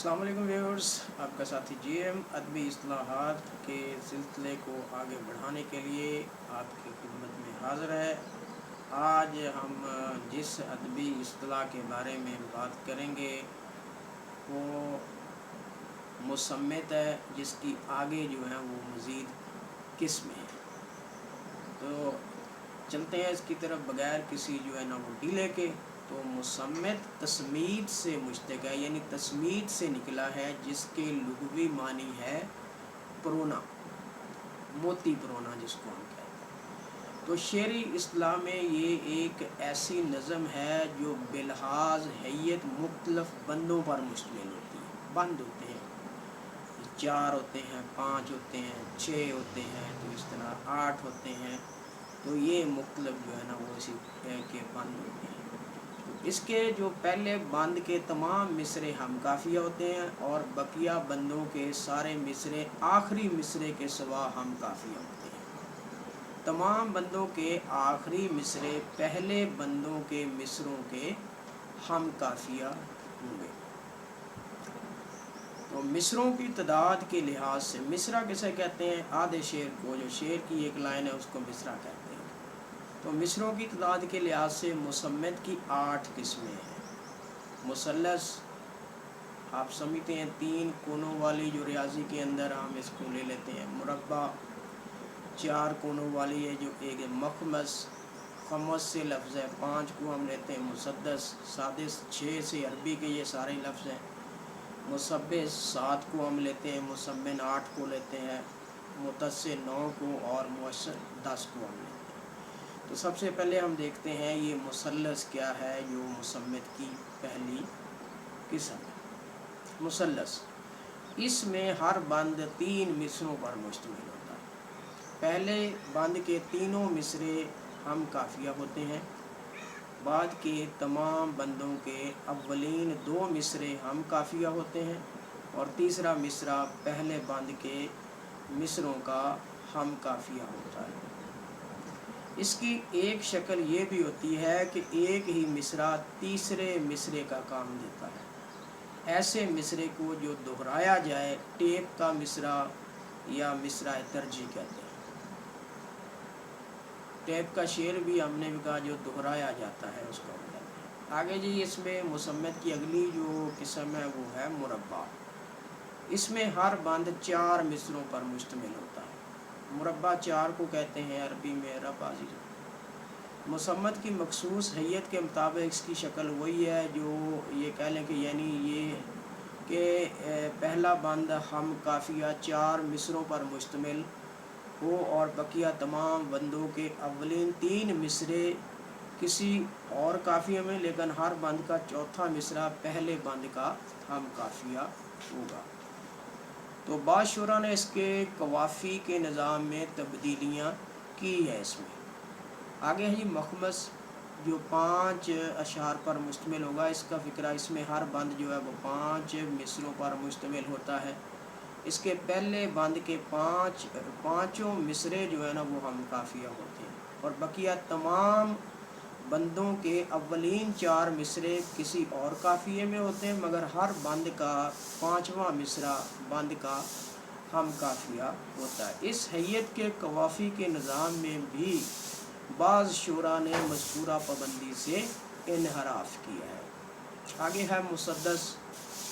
السلام علیکم ویورز، آپ کا ساتھی جی ایم ادبی اصطلاحات کے سلسلے کو آگے بڑھانے کے لیے آپ کی خدمت میں حاضر ہے۔ آج ہم جس ادبی اصطلاح کے بارے میں بات کریں گے وہ مصمت ہے، جس کی آگے جو ہے وہ مزید قسمیں ہیں۔ تو چلتے ہیں اس کی طرف بغیر کسی جو ہے نا وہ ڈیلے کے۔ تو مصمت تسمید سے مشتق ہے، یعنی تسمید سے نکلا ہے، جس کے لغوی معنی ہے پرونا، موتی پرونا جس کو ہم کہتے ہیں۔ تو شعری اصطلاح میں یہ ایک ایسی نظم ہے جو بلحاظ حیت مختلف بندوں پر مشتمل ہوتی ہے۔ بند ہوتے ہیں، 4 ہوتے ہیں، 5 ہوتے ہیں، 6 ہوتے ہیں، تو اس طرح 8 ہوتے ہیں۔ تو یہ مختلف جو ہے نا وہ اسی کے بند ہوتے ہیں۔ تو اس کے جو پہلے بند کے تمام مصرے ہم قافیہ ہوتے ہیں، اور بقیہ بندوں کے سارے مصرے آخری مصرے کے سوا ہم قافیہ ہوتے ہیں۔ تمام بندوں کے آخری مصرے پہلے بندوں کے مصروں کے ہم قافیہ ہوں گے۔ تو مصروں کی تعداد کے لحاظ سے مصرع کسے کہتے ہیں؟ آدھے شعر کو، جو شعر کی ایک لائن ہے اس کو مصرع کہتے ہیں۔ تو مصروں کی تعداد کے لحاظ سے مصمت کی 8 قسمیں ہیں۔ مثلث آپ سمجھتے ہیں 3 کونوں والی، جو ریاضی کے اندر ہم اس کو لے لیتے ہیں۔ مربع 4 کونوں والی ہے جو ایک مخمس، خمس سے لفظ ہے، 5 کو ہم لیتے ہیں مسدس، سادس 6 سے عربی کے یہ سارے لفظ ہیں۔ مصبح 7 کو ہم لیتے ہیں، مصمن 8 کو لیتے ہیں، متصل 9 کو، اور مؤثر 10 کو ہم لیتے ہیں۔ تو سب سے پہلے ہم دیکھتے ہیں یہ مثلث کیا ہے، جو مصمت کی پہلی قسم ہے۔ مثلث، اس میں ہر بند 3 مصروں پر مشتمل ہوتا ہے۔ پہلے بند کے تینوں مصرے ہم قافیہ ہوتے ہیں، بعد کے تمام بندوں کے اولین 2 مصرے ہم قافیہ ہوتے ہیں، اور تیسرا مصرع پہلے بند کے مصروں کا ہم قافیہ ہوتا ہے۔ اس کی ایک شکل یہ بھی ہوتی ہے کہ ایک ہی مصرع تیسرے مصرے کا کام دیتا ہے۔ ایسے مصرے کو جو دہرایا جائے ٹیپ کا مصرع یا مصرع ترجیح کہتے ہیں۔ ٹیپ کا شعر بھی ہم نے بھی کہا جو دہرایا جاتا ہے اس کو ہم کہتے ہیں۔ آگے جی اس میں مصمت کی اگلی جو قسم ہے وہ ہے مربع۔ اس میں ہر بند 4 مصروں پر مشتمل ہوتا ہے۔ مربع 4 کو کہتے ہیں عربی میں ربع۔ مصمت کی مخصوص حیت کے مطابق اس کی شکل وہی ہے جو یہ کہہ لیں کہ یعنی یہ کہ پہلا بند ہم قافیہ 4 مصروں پر مشتمل ہو، اور بقیہ تمام بندوں کے اولین 3 مصرے کسی اور قافیے میں، لیکن ہر بند کا چوتھا مصرع پہلے بند کا ہم قافیہ ہوگا۔ تو بعض شعراء نے اس کے قوافی کے نظام میں تبدیلیاں کی ہے۔ اس میں آگے ہے جی مخمس، جو 5 اشعار پر مشتمل ہوگا۔ اس کا فکرہ، اس میں ہر بند جو ہے وہ 5 مصروں پر مشتمل ہوتا ہے۔ اس کے پہلے بند کے 5 مصرے جو ہے نا وہ ہم قافیہ ہوتے ہیں، اور بقیہ تمام بندوں کے اولین 4 مصرے کسی اور قافیے میں ہوتے ہیں، مگر ہر بند کا 5واں مصرع بند کا ہم قافیہ ہوتا ہے۔ اس حیت کے قوافی کے نظام میں بھی بعض شعراء نے مذکورہ پابندی سے انحراف کیا ہے۔ آگے ہے مسدس،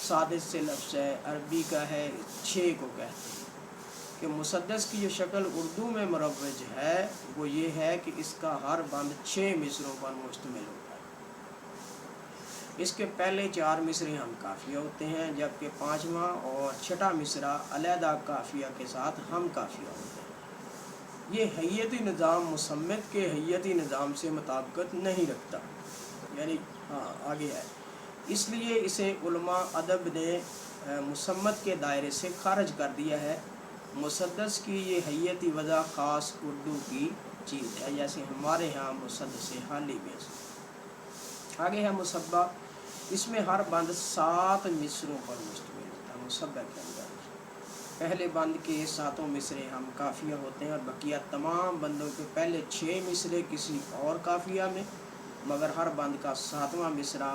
سادس سے لفظ ہے، عربی کا ہے 6 کو کہتے ہیں۔ کہ مسدس کی جو شکل اردو میں مروج ہے وہ یہ ہے کہ اس کا ہر بند 6 مصروں پر مشتمل ہوتا ہے۔ اس کے پہلے 4 مصرے ہم قافیہ ہوتے ہیں، جبکہ 5واں اور 6واں مصرع علیحدہ قافیہ کے ساتھ ہم قافیہ ہوتے ہیں۔ یہ حیتی نظام مصمت کے حیتی نظام سے مطابقت نہیں رکھتا، یعنی آگے ہے، اس لیے اسے علماء ادب نے مصمت کے دائرے سے خارج کر دیا ہے۔ مسدس کی یہ حیتی وضع خاص اردو کی چیز ہے، جیسے ہمارے ہاں مسدس حالی میں۔ آگے ہے مصبع، اس میں ہر بند 7 مصروں پر مشتمل ہوتا ہے۔ مصبع کے اندر پہلے بند کے 7 مصرے ہم قافیہ ہوتے ہیں، اور بقیہ تمام بندوں کے پہلے 6 مصرے کسی اور قافیہ میں، مگر ہر بند کا 7واں مصرع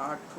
8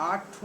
8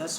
10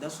10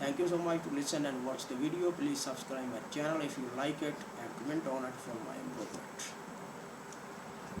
Thank you so much to listen and watch the video. Please subscribe my channel if you like it and comment on it for my improvement.